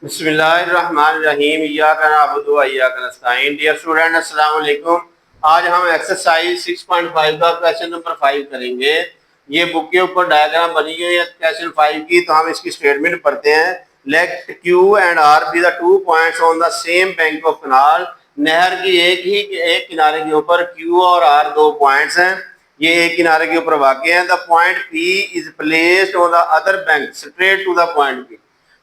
बिस्मिल्लाहिर्रहमानिर्रहीम। इय्याका नअबुदु व इय्याका नस्तईन। Dear student, अस्सलाम वालेकुम। आज हम एक्सरसाइज 6.5 का क्वेश्चन नंबर 5 करेंगे। ये बुक के ऊपर डायग्राम बनी हुई है क्वेश्चन 5 की, तो हम इसकी स्टेटमेंट पढ़ते हैं। Let Q and R be the 2 points on the same bank of canal. नहर की एक किनारे के ऊपर क्यू और आर दो पॉइंट्स हैं। ये एक किनारे के ऊपर वाक़ हैं। The point P is placed on the other bank straight to the point P.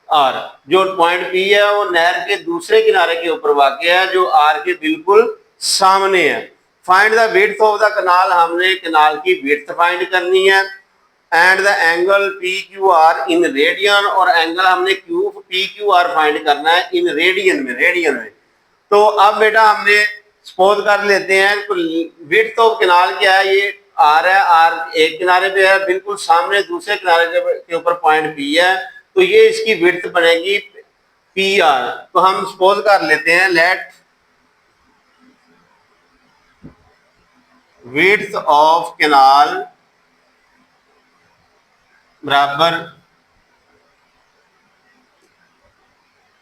R, जो पॉइंट पी है वो नहर के दूसरे किनारे के ऊपर वाक़ है जो आर के बिल्कुल सामने है। Find the width of the canal, हमने कनाल की विड्थ फाइंड करनी है। And the angle P Q R in radian, और एंगल हमने Q P Q R find करना है इन रेडियन में। तो अब बेटा हमने सपोज कर लेते हैं विड्थ ऑफ कनाल क्या है, ये आर है। आर एक किनारे पे है, बिल्कुल सामने दूसरे किनारे के ऊपर पॉइंट पी है, तो ये इसकी विड्थ बनेगी पी आर। तो हम सपोज कर लेते हैं लेट विड्थ ऑफ कैनाल बराबर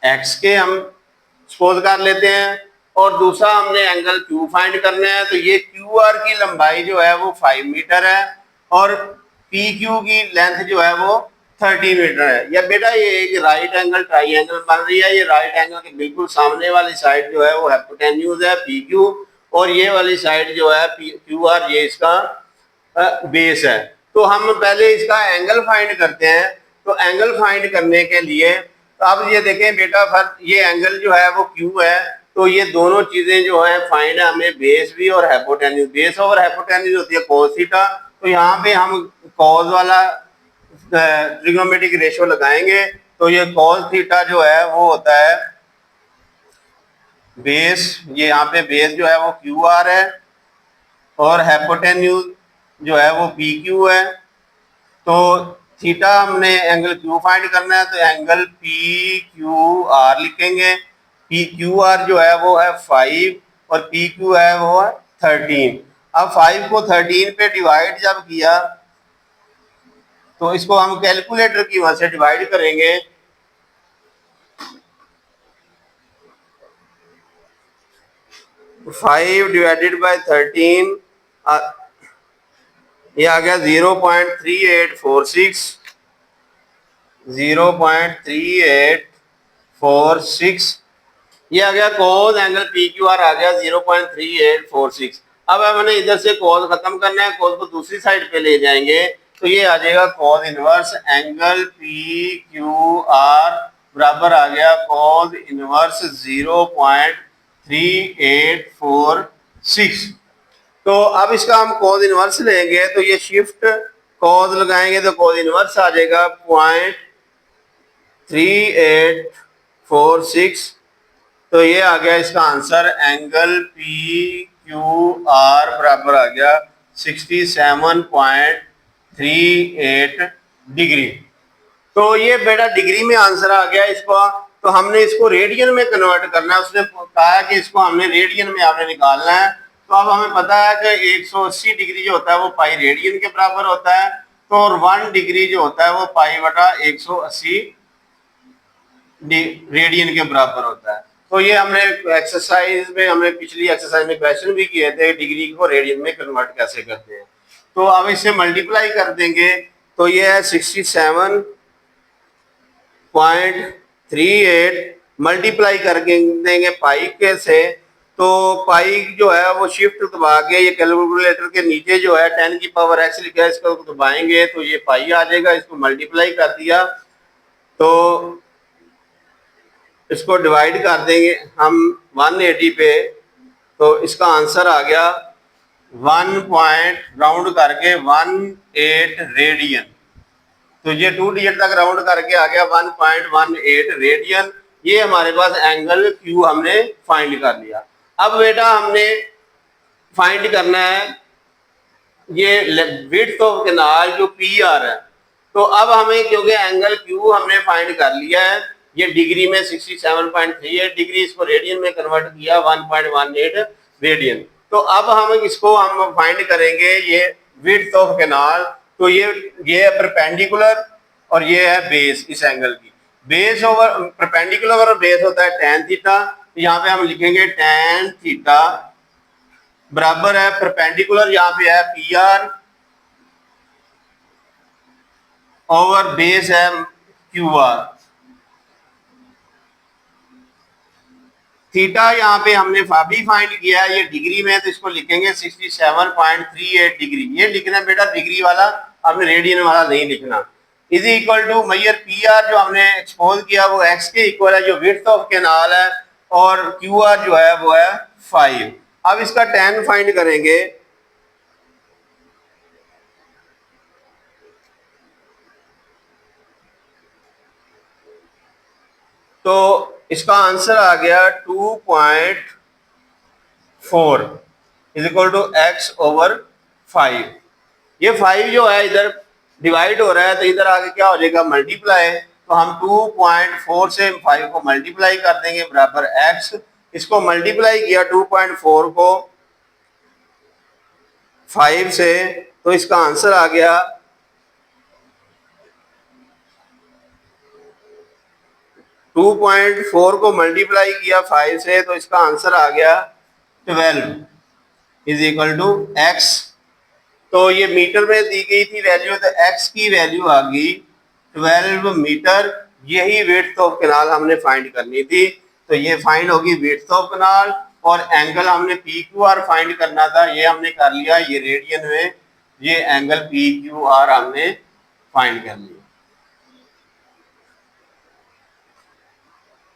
एक्स के हम सपोज कर लेते हैं, और दूसरा हमने एंगल क्यू फाइंड करना है। तो ये क्यू आर की लंबाई जो है वो 5 मीटर है, और पी क्यू की लेंथ जो है वो 30 मीटर है। या बेटा ये एक राइट एंगल ट्राइंगल बन रही है। ये राइट एंगल के बिल्कुल सामने वाली साइड जो है वो हाइपोटेन्यूज है पी क्यू, और ये वाली साइड जो है क्यू आर, ये इसका बेस है। तो हम पहले इसका एंगल फाइंड करते हैं। तो एंगल फाइंड करने के लिए तो अब ये देखें बेटा, फर्स्ट ये एंगल जो है वो क्यू है, तो ये दोनों चीजें जो है फाइंड है हमें, बेस भी और हाइपोटेन्यूज। बेस और हाइपोटेन्यूज होती है कॉस थीटा। तो यहाँ पे हम कॉस वाला ट्रिग्नोमेट्रिक रेशियो लगाएंगे। तो ये कॉस थीटा जो है वो होता है बेस, ये यहाँ पे बेस जो है वो क्यू आर है, और हाइपोटेन्यूज जो है वो पी क्यू है। तो थीटा हमने एंगल क्यू फाइंड करना है, तो एंगल पी क्यू आर लिखेंगे। पी क्यू आर जो है वो है 5, और पी क्यू है वो है 13। अब 5 को 13 पे डिवाइड जब किया, तो इसको हम कैलकुलेटर की मदद से डिवाइड करेंगे। फाइव डिवाइडेड बाय 13, ये आ गया 0.3846। 0.3846 ये आ गया cos angle P Q R आ गया 0.3846। अब हमने इधर से कॉस खत्म करना है, कॉस को दूसरी साइड पे ले जाएंगे, तो ये आ जाएगा cos inverse angle P Q are बराबर आ गया कॉस इनवर्स 0.3846। तो अब इसका हम कॉस इनवर्स लेंगे, तो ये शिफ्ट कॉस लगाएंगे तो कॉस इनवर्स आ जाएगा 0.3846। तो ये आ गया इसका answer. Angle P Q are बराबर आ गया 67.38 डिग्री। तो ये बेटा डिग्री में आंसर आ गया इसका। तो हमने इसको रेडियन में कन्वर्ट करना है। उसने कहा कि इसको हमने रेडियन में आपने निकालना है। तो अब हमें पता है कि 180 डिग्री जो होता है वो पाई रेडियन के बराबर होता है। तो और 1 डिग्री जो होता है वो पाई बटा 180 रेडियन के बराबर होता है। तो ये हमने एक्सरसाइज में, हमने पिछली एक्सरसाइज में क्वेश्चन भी किए थे, डिग्री को रेडियन में कन्वर्ट कैसे करते हैं। तो अब इसे मल्टीप्लाई कर देंगे, तो ये है 67.38 मल्टीप्लाई कर देंगे पाई के से। तो पाई जो है वो शिफ्ट दबा के, ये कैलकुलेटर के नीचे जो है 10 की पावर x लिखा है, इसको दबाएंगे तो ये पाई आ जाएगा। इसको मल्टीप्लाई कर दिया तो इसको डिवाइड कर देंगे हम 180 पे, तो इसका आंसर आ गया 1 पॉइंट राउंड करके 18 रेडियन। तो ये 2 डिजिट तक राउंड करके आ गया 1.18 रेडियन। ये हमारे पास एंगल क्यू हमने फाइंड कर लिया। अब बेटा हमने फाइंड करना है ये विड्थ ऑफ कैनाल जो पी आर है। तो अब हमें, क्योंकि एंगल क्यू हमने फाइंड कर लिया है, ये डिग्री में 67.38 डिग्री, इसको रेडियन में कन्वर्ट किया 1.18 रेडियन। तो अब हम इसको हम फाइंड करेंगे ये विड्थ ऑफ कैनाल। तो ये है परपेंडिकुलर और ये है बेस इस एंगल की। बेस ओवर परपेंडिकुलर और बेस होता है tan थीटा, यहाँ पे हम लिखेंगे tan थीटा बराबर है परपेंडिकुलर यहाँ पे है PR ओवर बेस है QR। थीटा यहाँ पे हमने भी फाइंड किया है, ये डिग्री में है तो इसको लिखेंगे 67.38 डिग्री। ये लिखना बेटा डिग्री वाला, आपने रेडियन वाला नहीं लिखना। इज इक्वल टू मैयर PR जो हमने एक्सपोज किया वो x के इक्वल है, जो विड्थ ऑफ कैनाल है, और QR जो है वो है 5। अब इसका tan फाइंड करेंगे। तो इसका आंसर आ गया 2.4 is equal to x over 5। ये 5 जो है इधर डिवाइड हो रहा है तो इधर आगे क्या हो जाएगा मल्टीप्लाई। तो हम 2.4 से 5 को मल्टीप्लाई कर देंगे बराबर x। इसको मल्टीप्लाई किया 2.4 को 5 से, तो इसका आंसर आ गया 2.4 को मल्टीप्लाई किया 5 से, तो इसका आंसर आ गया 12 इज इक्वल टू x। तो ये मीटर में दी गई थी वैल्यू, तो x की वैल्यू आ गई 12 मीटर। यही विड्थ ऑफ कैनाल हमने फाइंड करनी थी, तो ये फाइंड होगी विड्थ ऑफ कैनाल। और एंगल हमने PQR फाइंड करना था, ये हमने कर लिया, ये रेडियन में ये एंगल PQR हमने फाइंड कर लिया।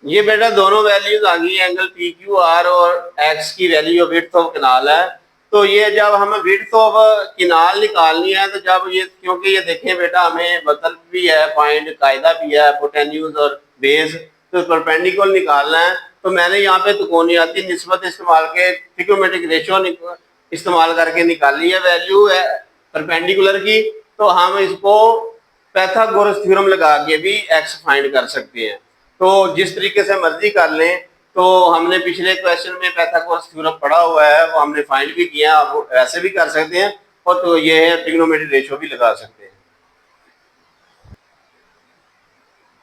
ये बेटा दोनों वैल्यूज आ गई, एंगल PQR और x की वैल्यू विड्थ ऑफ कैनाल है। तो ये जब हमें विड्थ ऑफ कैनाल निकालनी है, तो जब ये, क्योंकि ये देखें बेटा हमें बदल भी है फाइंड, कायदा भी है हिपोटेन्यूज और बेस, तो परपेंडिकुलर निकालना है। तो मैंने यहाँ पे त्रिकोणीयती निस्बत इस्तेमाल के ट्रिग्नोमेट्रिक रेशियो इस्तेमाल करके निकाली है वैल्यू है परपेंडिकुलर की। तो हम इसको पाइथागोरस थ्योरम लगा के भी x फाइंड कर सकते हैं। तो जिस तरीके से मर्जी कर लें। तो हमने पिछले क्वेश्चन में पाइथागोरस थ्योरम पढ़ा हुआ है, वो हमने फाइंड भी किया, आप ऐसे भी कर सकते हैं, और तो ये है ट्रिग्नोमेट्रिक रेशियो भी लगा सकते हैं।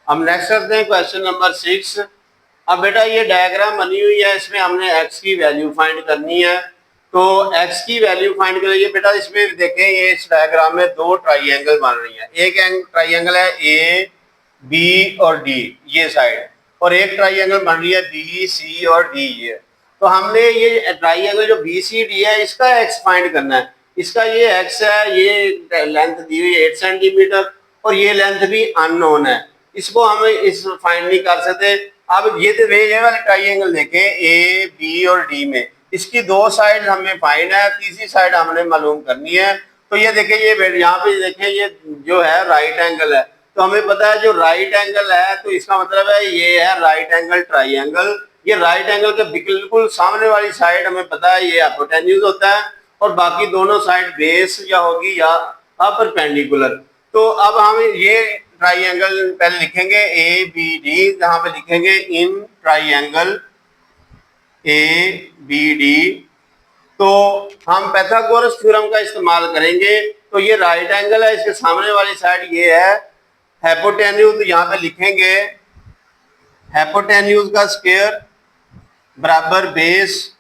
हम नेक्स्ट करते हैं क्वेश्चन नंबर 6। अब बेटा ये डायग्राम बनी हुई है, इसमें हमने x की वैल्यू फाइंड करनी है। तो x की वैल्यू फाइंड करिए बेटा, इसमें देखें ये इस डायग्राम में दो ट्राइंगल बन रही है। एक ट्राइंगल है A B और D ये साइड, और एक ट्राइंगल बन रही है B C और D ये। तो हमने ये ट्राइंगल जो BCD है इसका x फाइंड करना है। इसका ये x है, ये लेंथ दी हुई है 8 सेंटीमीटर, और ये लेंथ भी अननोन है, इसको हम इस फाइंड नहीं कर सकते। अब ये वाले ट्राइंगल देखें A B और D में, इसकी दो साइड हमें फाइंड है, तीसरी साइड हमने मालूम करनी है। तो ये देखें, ये यहाँ पे देखें, ये जो है राइट एंगल है, तो हमें पता है जो राइट एंगल है तो इसका मतलब है ये है राइट एंगल ट्राइंगल। ये राइट एंगल के बिल्कुल सामने वाली साइड हमें पता है ये हाइपोटेन्यूज होता है, और बाकी दोनों साइड बेस या होगी या परपेंडिकुलर। तो अब हम ये ट्राइंगल पहले लिखेंगे ABD, जहां पे लिखेंगे इन ट्राइंगल ABD। तो हम पाइथागोरस थ्योरम का इस्तेमाल करेंगे। तो ये राइट एंगल है, इसके सामने वाली साइड ये है हाइपोटेन्यूज, तो यहाँ पे लिखेंगे हाइपोटेन्यूज का स्क्वायर बराबर बेस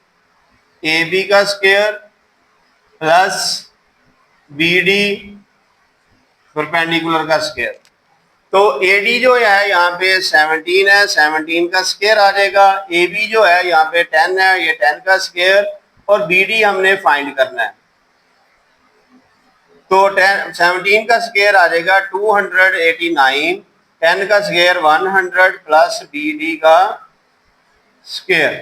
AB का स्क्वायर प्लस BD परपेंडिकुलर का स्क्वायर। तो AD जो है यहाँ पे 17 है, 17 का स्क्वायर आ जाएगा। AB जो है यहाँ पे 10 है, ये 10 का स्क्वायर, और BD हमने फाइंड करना है। तो 17 का स्क्वायर आ जाएगा 289, 10 का स्क्वायर 100 प्लस BD का स्क्वायर।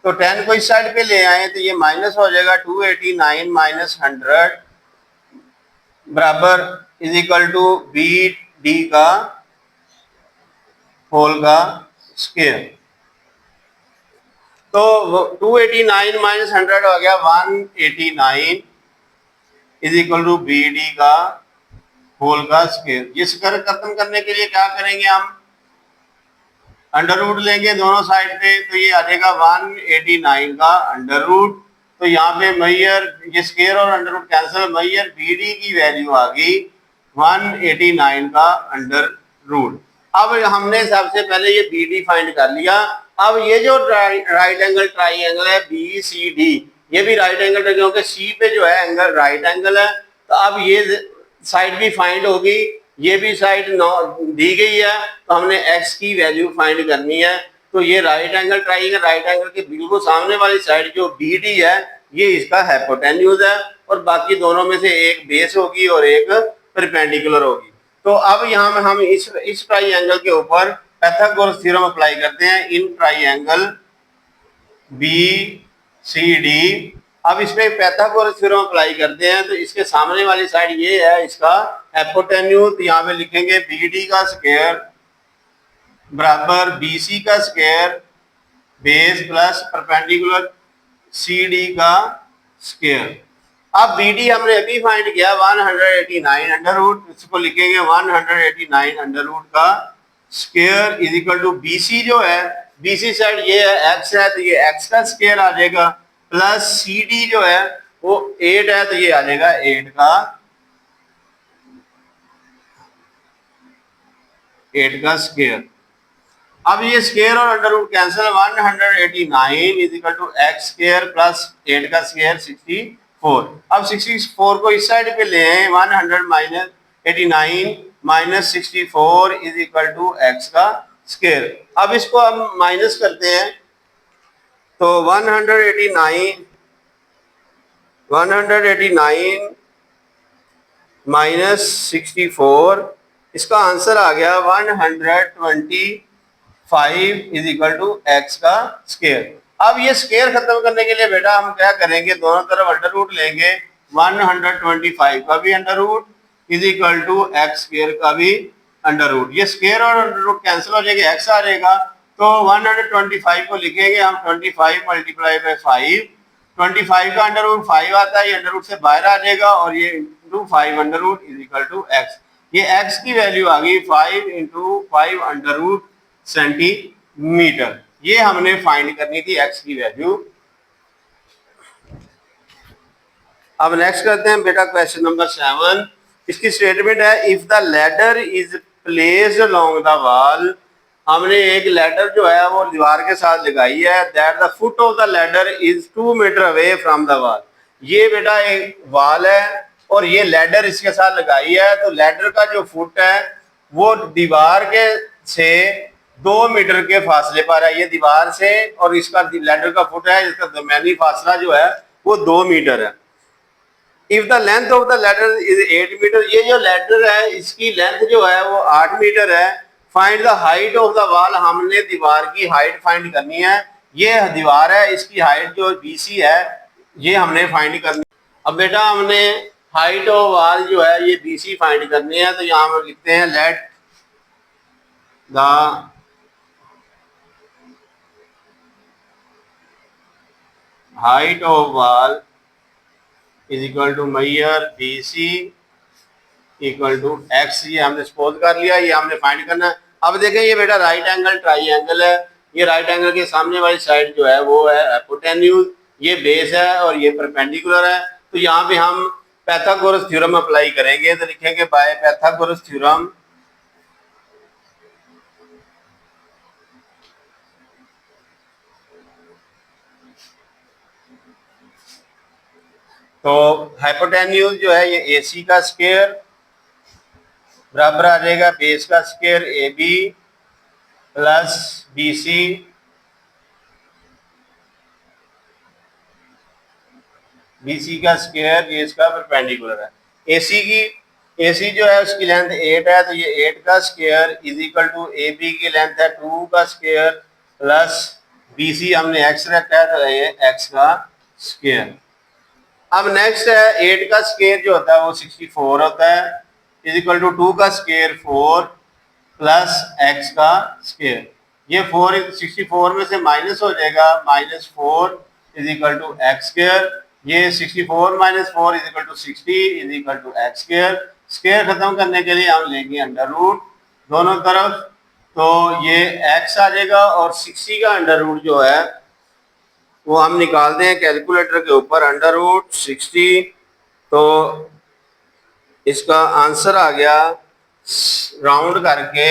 तो 10 को इस साइड पे ले आए तो ये माइनस हो जाएगा, 289 माइनस 100 बराबर इज इक्वल टू BD का होल का स्क्वायर। तो 289 माइनस 100 हो गया 189 इज इक्वल टू BD का होल का स्क्वायर। ये स्क्वायर खत्म करने के लिए क्या करेंगे, हम अंडर रूट लेंगे दोनों साइड पे, तो ये आ जाएगा 189 का अंडर रूट। तो यहाँ पे मैयर ये स्क्वायर और under root cancel, Maihar BD की वैल्यू आ गई 189 का अंडर रूट। अब हमने सबसे पहले ये बी डी फाइंड कर लिया। अब ये जो राइट एंगल ट्राइंगल है बी सी डी, ये भी राइट एंगल है क्योंकि सी पे जो है एंगल राइट एंगल है। तो अब ये साइड भी फाइंड होगी, ये भी साइड दी गई है, तो हमने एक्स की वैल्यू फाइंड करनी है। तो ये right angle triangle, right angle के बिल्कुल सामने वाली साइड जो बी डी है ये इसका हाइपोटेन्यूज है, और बाकी दोनों में से एक बेस होगी और एक परपेंडिकुलर होगी। तो अब यहाँ में हम इस ट्राइंगल के ऊपर पाइथागोरस थ्योरम अप्लाई करते हैं in triangle B C D. अब इसमें पाइथागोरस थ्योरम अप्लाई करते हैं, तो इसके सामने वाली साइड ये है इसका हाइपोटेन्यूज। यहाँ पे लिखेंगे बी डी का स्क्वायर बराबर बी सी का square base plus perpendicular C D का स्क्वायर। अब बी डी हमने अभी फाइंड किया 189 अंडर रूट, इसको लिखेंगे 189 अंडर रूट का square is equal to B C जो है, बी सी साइड ये है एक्स है, तो ये एक्स का स्क्वायर आ जाएगा, प्लस सी डी जो है वो 8 है, तो ये आ जाएगा 8 का स्क्वायर। अब ये स्क्वायर और under root cancel, 189 is equal to x square plus 8 का स्क्वायर 64। अब 64 को इस साइड पे ले आए, 100 minus 89 minus 64 is equal to x का स्क्वायर। अब इसको हम माइनस करते हैं, तो 189 माइनस 64, इसका आंसर आ गया 125 इज इक्वल टू एक्स का स्क्वायर। अब ये स्क्वायर खत्म करने के लिए बेटा हम क्या करेंगे, दोनों तरफ अंडर रूट लेंगे, 125 का भी under root is equal to x square का भी अंडर रूट। ये स्क्वायर और अंडर रूट कैंसिल हो जाएगा, एक्स आ जाएगा, तो 125 को लिखेंगे हम 25 मल्टीप्लाई बाई 5, 25 का अंडर रूट 5 आता है, ये अंडर रूट से बाहर आ जाएगा, और ये into 5 under root is equal to x. ये एक्स की वैल्यू आ गई 5 इंटू 5 अंडर रूट सेंटीमीटर। ये हमने फाइंड करनी थी एक्स की वैल्यू। अब नेक्स्ट करते हैं बेटा क्वेश्चन नंबर 7। इसकी स्टेटमेंट है if the ladder is placed along the wall, हमने एक लैडर जो है वो दीवार के साथ लगाई है, that the foot of the ladder is 2 metre away from the wall. ये बेटा एक वॉल है और ये लैडर इसके साथ लगाई है, तो लैडर का जो फुट है वो दीवार के से 2 मीटर के फासले पर है। ये दीवार से और इसका लैडर का फुट है, इसका दरमियानी फासला जो है वो 2 मीटर है। If the length of the ladder is 8 metre, ये जो लैडर है इसकी लेंथ जो है वो 8 मीटर है। Find the height of the wall, हमने दीवार की हाइट फाइंड करनी है। ये दीवार है, इसकी हाइट जो BC है ये हमने फाइंड करनी। अब बेटा हमने हाइट ऑफ वॉल जो है ये BC फाइंड करनी है, तो यहाँ हम लिखते हैं let the height of wall is equal to measure BC equal to x. ये हमने सपोज कर लिया, ये हमने फाइंड करना है। अब देखें ये बेटा राइट एंगल ट्राइंगल है, ये राइट एंगल के सामने वाली साइड जो है वो है हाइपोटेन्यूज, ये बेस है और ये परपेंडिकुलर है। तो यहाँ पे हम पाइथागोरस थ्योरम अप्लाई करेंगे, तो लिखेंगे बाय पाइथागोरस थ्योरम तो हाइपोटेन्यूज जो है ये AC का स्क्वायर बराबर आ जाएगा बेस का स्क्वायर AB प्लस BC का स्क्वायर, ये इसका परपेंडिकुलर है। AC जो है उसकी लेंथ 8 है, तो ये 8 का square is equal to AB की लेंथ है 2 का स्क्वायर प्लस BC हमने x रखा है, तो ये x का स्क्वायर। अब नेक्स्ट है 8 का स्क्वायर जो होता है वो 64 होता है, इज इक्वल टू 2 का स्क्वायर 4 प्लस x का स्क्वायर। ये 4 64 में से माइनस हो जाएगा, -4 is equal to x square. ये 64 minus 4 is equal to 60 is equal to x square. Square खत्म करने के लिए हम लेंगे अंडर रूट दोनों तरफ, तो ये x आ जाएगा, और 60 का अंडर रूट जो है वो हम निकालते हैं कैलकुलेटर के ऊपर, अंडर रूट 60, तो इसका आंसर आ गया राउंड करके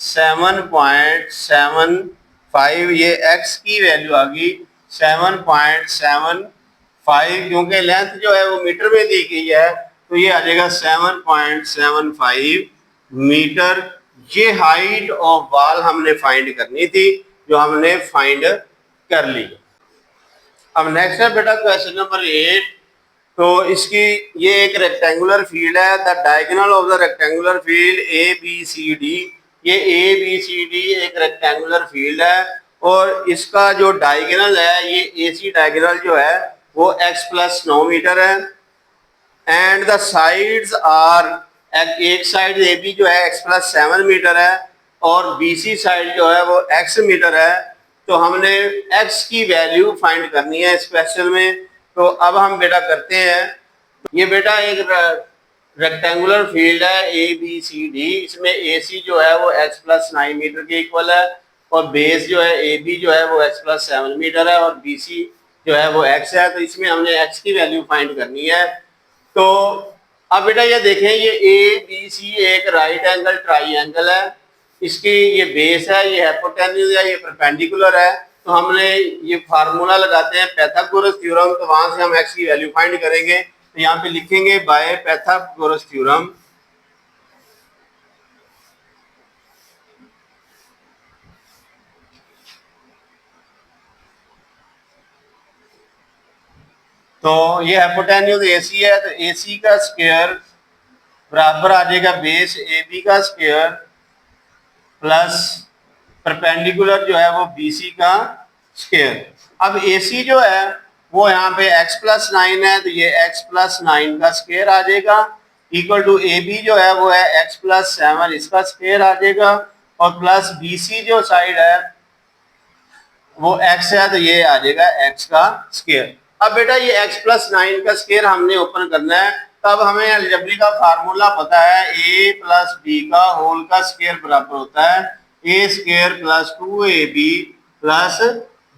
7.75, ये x की वैल्यू आ गई 7.75, क्योंकि लेंथ जो है वो मीटर में दी गई है तो ये आ जाएगा 7.75 मीटर। ये हाइट ऑफ वॉल हमने फाइंड करनी थी, जो हमने फाइंड कर ली। अब नेक्स्ट है बेटा क्वेश्चन नंबर 8। तो इसकी ये एक रेक्टेंगुलर फील्ड है, the diagonal of the rectangular field A B C D. ये ए बी सी डी एक रेक्टेंगुलर फील्ड है और इसका जो डायगोनल है, ये ए सी डायगोनल जो है वो x+9 मीटर है एंड द साइड्स आर, एक साइड ए बी जो है x+7 मीटर है और बी सी साइड जो है वो x मीटर है। तो हमने x की वैल्यू फाइंड करनी है इस क्वेश्चन में। तो अब हम बेटा करते हैं। ये बेटा एक रेक्टेंगुलर फील्ड है ए बी सी डी, इसमें ए सी जो है वो x+9 मीटर के इक्वल है और बेस जो है ए बी जो है वो x+7 मीटर है और बी सी जो है वो x है। तो इसमें हमने x की वैल्यू फाइंड करनी है। तो अब बेटा ये देखें, ये ए बी सी एक राइट एंगल ट्राइंगल है, इसकी ये बेस है, ये हाइपोटेन्यूज है, ये परपेंडिकुलर है। तो हमने ये फार्मूला लगाते हैं पाइथागोरस थ्योरम, तो वहां से हम x की वैल्यू फाइंड करेंगे। तो यहाँ पे लिखेंगे बाय पाइथागोरस थ्योरम। तो ये हाइपोटेन्यूज AC है, तो AC का स्क्वायर बराबर आ जाएगा बेस AB का स्क्वायर प्लस परपेंडिकुलर जो है वो BC का स्क्वायर। अब AC जो है वो यहाँ पे x+9 है, तो ये x+9 का स्क्वायर आ जाएगा इक्वल टू AB जो है वो है x+7, इसका स्क्वायर आ जाएगा और प्लस BC जो साइड है वो x है, तो ये आ जाएगा x का स्क्वायर। अब बेटा ये x+9 का स्क्वायर हमने ओपन करना है, तब हमें अलजेब्रा का फार्मूला पता है a प्लस बी का होल का स्क्वायर बराबर होता है a square plus 2ab plus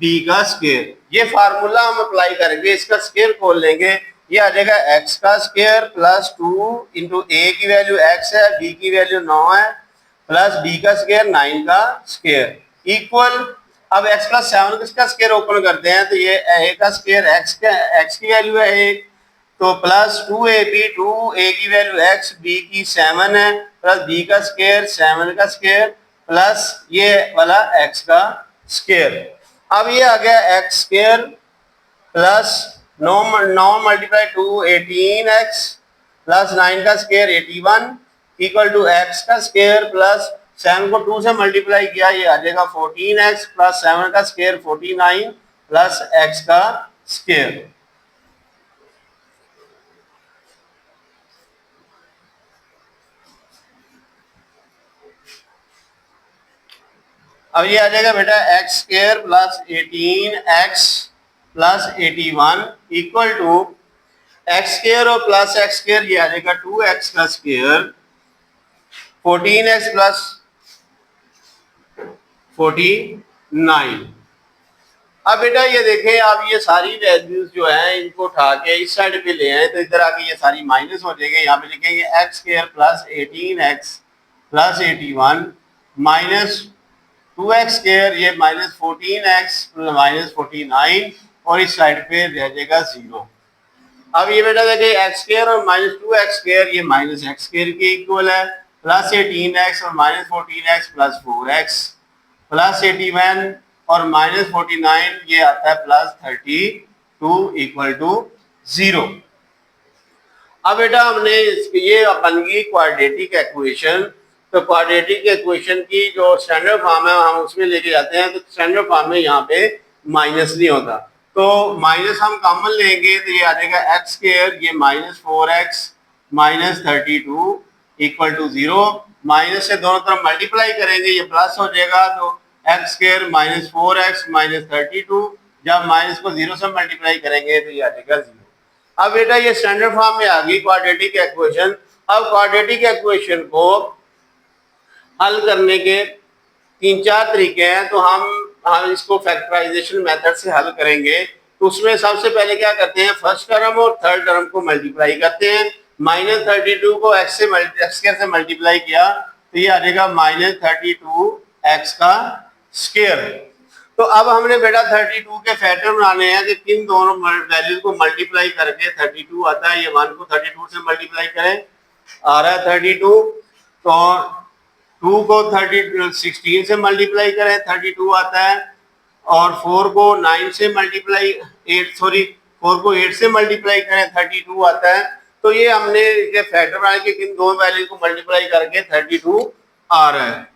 b का स्क्वायर। ये फार्मूला हम अप्लाई करेंगे, इसका स्क्वायर खोल लेंगे, ये आ जाएगा x का स्क्वायर प्लस 2 इंटू a की वैल्यू x है, b की वैल्यू 9 है, प्लस b का स्क्वायर 9 का स्क्वायर इक्वल। अब x+7 किसका स्क्वायर ओपन करते हैं, तो ये a का स्क्वायर x की वैल्यू है 1, तो प्लस 2ab, 2a की वैल्यू x, b की 7 है, प्लस b का स्क्वायर 7 का स्क्वायर प्लस ये वाला x का स्क्वायर। अब ये आ गया x square plus 9 multiply 2 18x plus 9 का स्क्वायर 81 इक्वल टू x का स्क्वायर प्लस 7 को 2 से मल्टीप्लाई किया, ये आ जाएगा 14x प्लस 7 का स्क्वायर 49 प्लस x का स्क्वायर। अब ये आ जाएगा बेटा x square plus 18x plus 81 equal to x square और प्लस x स्क्वायर, ये आ जाएगा 2x का स्क्वायर 14x प्लस 49। अब बेटा ये देखें, अब ये सारी वैल्यूज जो है इनको उठा के इस साइड पे ले आए, तो इधर आके ये सारी माइनस हो जाएंगे। यहाँ पे लिखेंगे x square plus 18x plus 81 minus 2x square, ये माइनस 14x माइनस 49 और इस साइड पे रह जाएगा 0। अब ये बेटा देखिए x स्क्वायर और माइनस 2x स्क्वायर ये माइनस x स्क्वायर के इक्वल है, प्लस 18x और minus 14x plus 4x plus 81 और माइनस 49 ये आता है प्लस 32 इक्वल टू 0। अब बेटा हमने ये बन गई क्वाड्रेटिक इक्वेशन। तो क्वाड्रेटिक इक्वेशन की जो स्टैंडर्ड फॉर्म है हम उसमें लेके जाते हैं, तो स्टैंडर्ड फॉर्म में यहाँ पे माइनस नहीं होता, तो माइनस हम कॉमन लेंगे, तो ये आ जाएगा एक्स स्क्वायर, ये minus 4x minus 32 equal to 0। Minus से दोनों तरफ मल्टीप्लाई करेंगे, ये प्लस हो जाएगा, तो x square minus 4x minus 32, जब माइनस को 0 से मल्टीप्लाई करेंगे तो ये आ जाएगा 0। अब बेटा ये स्टैंडर्ड फॉर्म में आ गई क्वाड्रेटिक इक्वेशन। अब क्वाड्रेटिक इक्वेशन को हल करने के 3-4 तरीके हैं, तो हम इसको फैक्टराइजेशन मेथड से हल करेंगे। तो उसमें सबसे पहले क्या करते हैं, फर्स्ट टर्म और थर्ड टर्म को मल्टीप्लाई करते हैं। माइनस 32 को x से मल्टीप्लाई किया तो ये आ जाएगा -32x का स्क्वायर। तो अब हमने बेटा 32 के फैक्टर बनाने हैं कि किन दोनों वैल्यूज को मल्टीप्लाई करके 32 आता है। ये 1 को 32 से मल्टीप्लाई करें, आ रहा है 32। तो 2 को 16 से मल्टीप्लाई करें, 32 आता है। और 4 को 9 से मल्टीप्लाई 4 को 8 से मल्टीप्लाई करें, 32 आता है। तो ये हमने ये फैक्टर बनाया कि किन दो वैल्यू को मल्टीप्लाई करके 32 आ रहा है।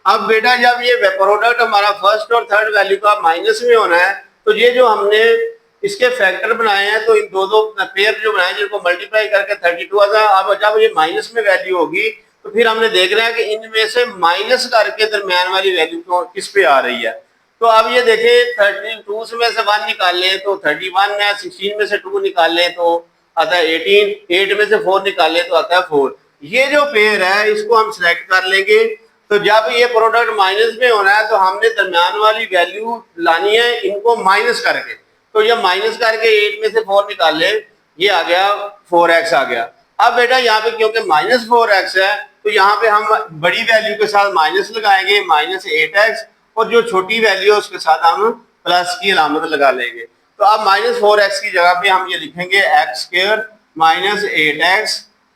अब बेटा जब ये प्रोडक्ट हमारा फर्स्ट और थर्ड वैल्यू का माइनस में होना है, तो ये जो हमने इसके फैक्टर बनाए हैं, तो इन दो पेयर जो बनाए जिनको मल्टीप्लाई करके 32 आता है। अब जब ये माइनस में वैल्यू होगी तो फिर हमने देखना है कि इनमें से माइनस करके दरमियान वाली वैल्यू तो किस पे आ रही है। तो अब ये देखें 32 में से 1 निकाल ले तो 31 है, 16 में से 2 निकाल ले तो आता है 18, 8 में से 4 निकाल ले तो आता है 4। ये जो पेयर है इसको हम सिलेक्ट कर लेंगे। तो जब ये प्रोडक्ट माइनस में होना है तो हमने दरमियान वाली वैल्यू लानी है इनको माइनस करके। तो ये माइनस करके 8 में से 4 निकाल ले, ये आ गया 4x आ गया। अब बेटा यहाँ पे क्योंकि -4x है तो यहाँ पे हम बड़ी वैल्यू के साथ माइनस लगाएंगे, -8x, और जो छोटी वैल्यू है उसके साथ हम प्लस की अलामत लगा लेंगे। तो अब -4x की जगह पे हम ये लिखेंगे x² -8x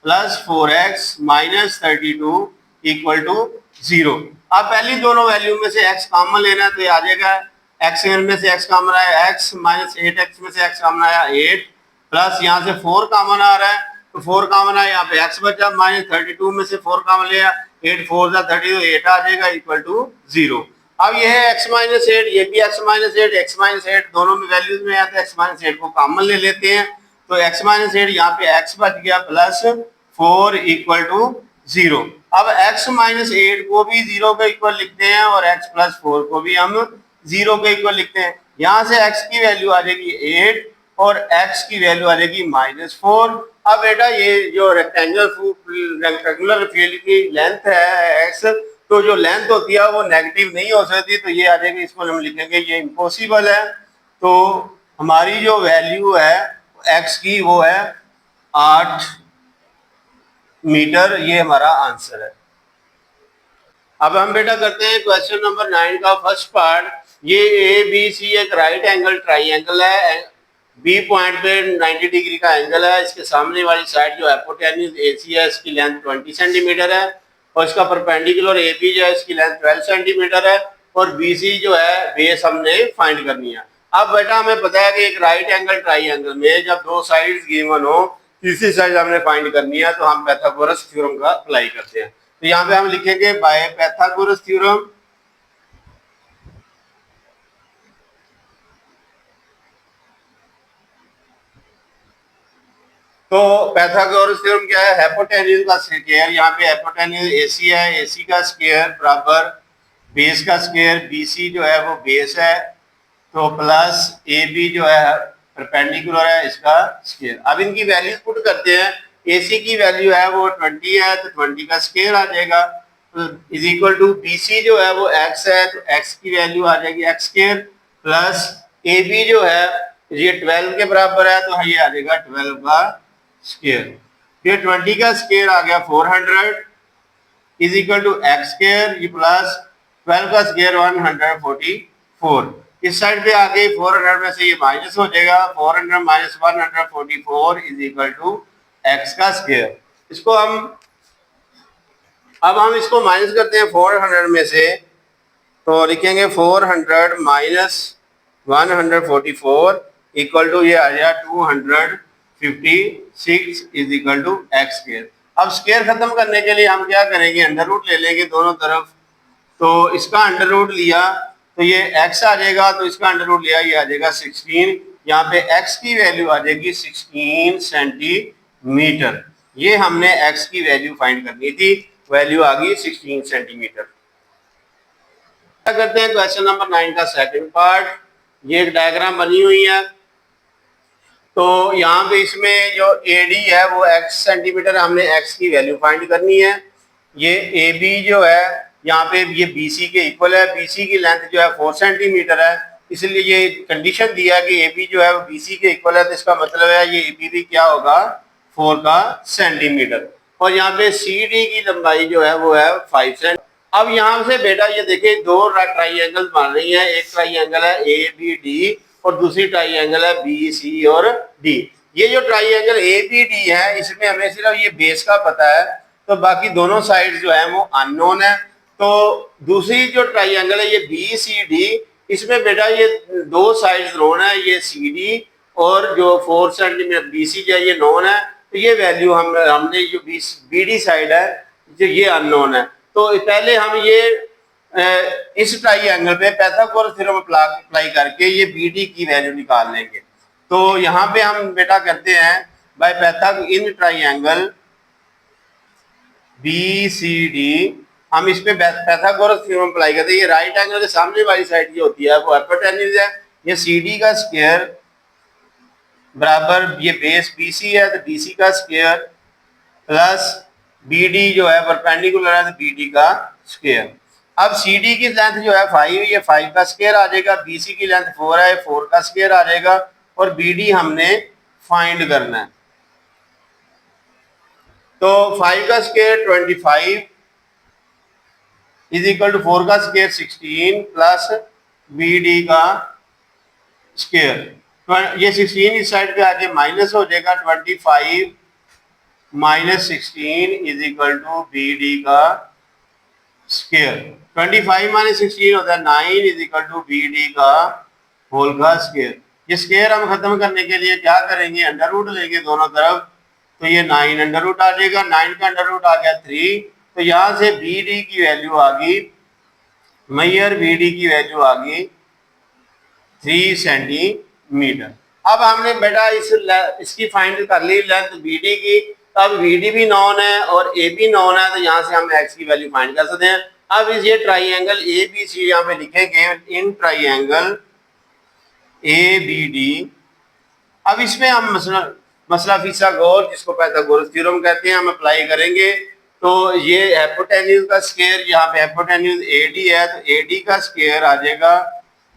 + 4x -32 = 0। अब पहली दोनों वैल्यू में से x कॉमन लेना है तो ये आ जाएगा x में से x कॉमन आया x, -8x में से x कॉमन आया 8, प्लस यहाँ से 4 कॉमन आ रहा है तो 4 कॉमन आया, यहाँ पे x बचा, -32 में से 4 कॉमन लिया, 8 4 30 तो 8 आ जाएगा = 0। अब ये है x -8, ये भी x -8 दोनों में वैल्यूज में आता है, x -8 को कॉमन ले लेते हैं। तो x -8 यहाँ पे x बच गया प्लस 4 = 0। अब x -8 को भी 0 के इक्वल लिखते हैं और x + 4 को भी हम 0 के इक्वल लिखते हैं। यहाँ से x की वैल्यू आ जाएगी 8 और x की वैल्यू आ जाएगी -4। अब बेटा ये जो रेक्टेंगुलर फील्ड की लेंथ है x, तो जो लेंथ होती है वो नेगेटिव नहीं हो सकती, तो ये आ जाएगी, इसको हम लिखेंगे ये इम्पॉसिबल है। तो हमारी जो वैल्यू है x की वो है 8 मीटर, ये हमारा आंसर है। अब हम बेटा करते हैं क्वेश्चन नंबर 9 का फर्स्ट पार्ट। ये ABC एक राइट एंगल ट्राइंगल है, बी पॉइंट पे 90 डिग्री का एंगल है। इसके सामने वाली साइड जो हाइपोटेन्यूज AC है इसकी लेंथ 20 सेंटीमीटर है और इसका परपेंडिकुलर AB जो है इसकी लेंथ 12 सेंटीमीटर है और BC जो है बेस हमने फाइंड करनी है। अब बेटा हमें पता है कि एक राइट एंगल ट्राइंगल में जब दो साइड्स गिवन हो, तीसरी साइड हमने फाइंड करनी है, तो हम पाइथागोरस थ्योरम का अप्लाई करते हैं। तो यहाँ पे हम लिखेंगे बाय पाइथागोरस थ्योरम। तो पाइथागोरस थ्योरम क्या है? हाइपोटेन्यूज का स्क्वायर, यहाँ पे हाइपोटेन्यूज AC है, AC का स्क्वायर बराबर बेस का स्क्वायर, BC जो है वो बेस है, तो प्लस AB जो है परपेंडिकुलर है इसका स्क्वायर। अब इनकी वैल्यूज पुट करते हैं। AC की वैल्यू है वो 20 है तो 20 का स्क्वायर आ जाएगा = BC जो है वो x है तो x की वैल्यू आ जाएगी x² प्लस AB जो है ये 12 के बराबर है तो ये आ जाएगा 12 का स्क्वायर। फिर 20 का स्क्वायर आ गया 400 = x² प्लस 12 का स्क्वायर 144। इस साइड पे आ गई 400 में से ये माइनस हो जाएगा, 400 - 144 = x का स्क्वायर। इसको हम इसको माइनस करते हैं 400 में से, तो लिखेंगे 400 - 144 = ये आ जाएगा 256 = x²। अब स्क्वायर खत्म करने के लिए हम क्या करेंगे, अंडर रूट ले लेंगे दोनों तरफ। तो इसका अंडर रूट लिया तो ये x आ जाएगा, तो इसका अंडर रूट लिया ये आ जाएगा 16। यहाँ पे x की वैल्यू आ जाएगी 16 सेंटीमीटर। ये हमने x की वैल्यू फाइंड करनी थी, वैल्यू आ गई 16 सेंटीमीटर। क्या करते हैं क्वेश्चन नंबर 9 का सेकंड पार्ट। ये एक डायग्राम बनी हुई है, तो यहाँ पे इसमें जो AD है वो x सेंटीमीटर, हमने x की वैल्यू फाइंड करनी है। ये AB जो है यहाँ पे ये BC के इक्वल है, BC की लेंथ जो है 4 सेंटीमीटर है, इसलिए ये कंडीशन दिया कि AB जो है वो BC के इक्वल है, तो इसका मतलब है ये AB भी क्या होगा 4 का सेंटीमीटर। और यहाँ पे सी डी की लंबाई जो है वो है 5 सेंट। अब यहाँ से बेटा ये देखिए दो ट्राइंगल बन रही हैं, एक ट्राइंगल है ए बी डी और दूसरी ट्राइंगल है बी सी और डी। ये जो ट्राइंगल ए बी डी है इसमें हमें सिर्फ ये बेस का पता है, तो बाकी दोनों साइड जो है वो अननोन है। तो दूसरी जो ट्राइंगल है ये बी सी डी, इसमें बेटा ये दो साइड नोन है, ये सी डी और जो 4 सेंटीमीटर बी सी जो है ये नोन है। तो ये वैल्यू हमने जो बी डी साइड है जो ये अननोन है। तो पहले हम ये इस ट्राइंगल पे पाइथागोरस थ्योरम अप्लाई करके ये बी डी की वैल्यू निकाल लेंगे। तो यहाँ पे हम बेटा करते हैं by Pythagoras in triangle B C D, हम इस पे पाइथागोरस थ्योरम अप्लाई करते हैं। ये राइट एंगल के सामने वाली साइड जो होती है वो हाइपोटेन्यूज है, ये सी डी का स्क्वायर बराबर ये बेस बी सी है तो बी सी का स्क्वायर प्लस बी डी जो है परपेंडिकुलर है तो बी डी का स्क्वायर। अब सी डी की लेंथ जो है 5, ये 5 का स्क्वायर आ जाएगा, बी सी की लेंथ 4 है, 4 का स्क्वायर आ जाएगा और बी डी हमने फाइंड करना है। तो 5 का स्क्वायर 25 इज इक्वल टू 4 का स्क्वायर 16 प्लस बी डी का स्क्वायर। ये 16 इस साइड पे आके माइनस हो जाएगा, 25 minus 16 is equal to B D का स्क्वायर। 25 माइनस 16 होता है 9 is equal to B D का होल का स्क्वायर। ये स्क्वायर हम खत्म करने के लिए क्या करेंगे, अंडर रूट लेंगे दोनों तरफ, तो ये 9 अंडर रूट आ जाएगा, 9 का अंडर रूट आ गया 3। तो यहाँ से बी डी की वैल्यू आ गई, मैयर बी डी की वैल्यू आ गई 3 सेंटीमीटर। अब हमने बेटा इसकी फाइंड कर ली लेंथ बी डी की। अब बी डी भी नॉन है और ए बी नॉन है, तो यहाँ से हम एक्स की वैल्यू फाइंड कर सकते हैं। अब इस ये ट्राइंगल ए बी सी यहाँ पे लिखेंगे in triangle A B D. अब इसमें हम मसला फिसागोरस जिसको पाइथागोरस थ्योरम कहते हैं हम अप्लाई करेंगे। तो ये हाइपोटेन्यूज का स्क्वायर, यहाँ पे हाइपोटेन्यूज ए डी है तो ए डी का स्क्वायर आ जाएगा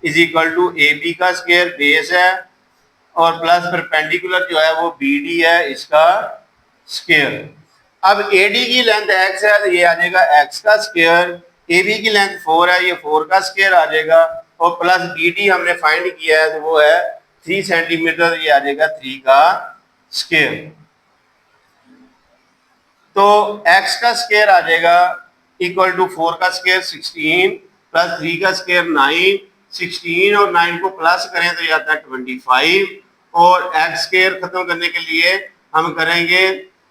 is equal to A B का स्क्वायर बेस है और प्लस परपेंडिकुलर जो है वो बी डी है इसका स्क्वायर। अब ए डी की लेंथ x है तो ये आ जाएगा x का स्क्वायर, ए बी की लेंथ 4 है ये 4 का स्क्वायर आ जाएगा और प्लस बी डी हमने फाइंड किया है तो वो है 3 सेंटीमीटर, ये आ जाएगा 3 का स्क्वायर। तो x का स्क्वायर आ जाएगा इक्वल टू 4 का स्क्वायर 16 प्लस 3 का स्क्वायर 9, 16 और 9 को प्लस करें तो ये आता है 25 और x स्क्वायर खत्म करने के लिए हम करेंगे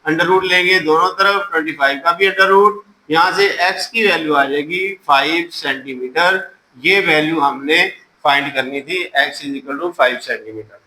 अंडर रूट लेंगे दोनों तरफ, 25 का भी अंडर रूट, यहाँ से x की वैल्यू आ जाएगी 5 सेंटीमीटर। ये वैल्यू हमने फाइंड करनी थी, x is equal to 5 centimetre.